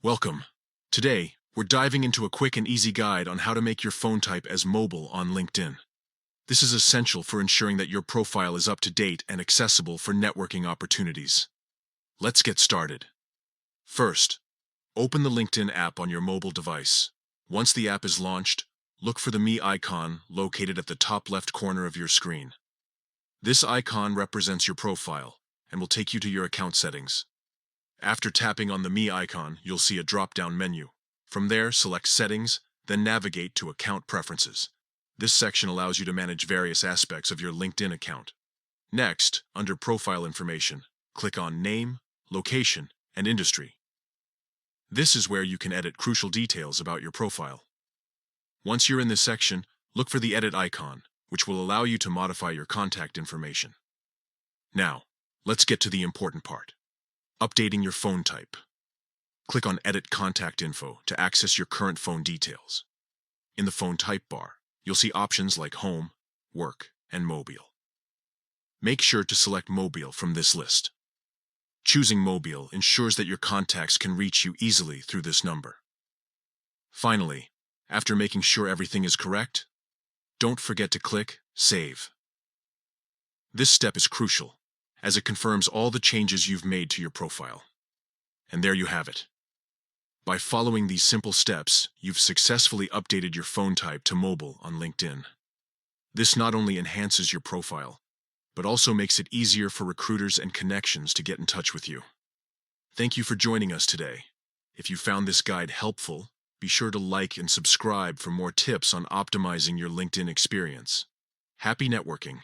Welcome. Today, we're diving into a quick and easy guide on how to make your phone type as mobile on LinkedIn. This is essential for ensuring that your profile is up to date and accessible for networking opportunities. Let's get started. First, open the LinkedIn app on your mobile device. Once the app is launched, look for the Me icon located at the top left corner of your screen. This icon represents your profile and will take you to your account settings. After tapping on the Me icon, you'll see a drop-down menu. From there, select Settings, then navigate to Account Preferences. This section allows you to manage various aspects of your LinkedIn account. Next, under Profile Information, click on Name, Location, and Industry. This is where you can edit crucial details about your profile. Once you're in this section, look for the Edit icon, which will allow you to modify your contact information. Now, let's get to the important part. Updating your phone type. Click on Edit Contact Info to access your current phone details. In the phone type bar, you'll see options like Home, Work, and Mobile. Make sure to select Mobile from this list. Choosing Mobile ensures that your contacts can reach you easily through this number. Finally, after making sure everything is correct, don't forget to click Save. This step is crucial, as it confirms all the changes you've made to your profile. And there you have it. By following these simple steps, you've successfully updated your phone type to mobile on LinkedIn. This not only enhances your profile, but also makes it easier for recruiters and connections to get in touch with you. Thank you for joining us today. If you found this guide helpful, be sure to like and subscribe for more tips on optimizing your LinkedIn experience. Happy networking!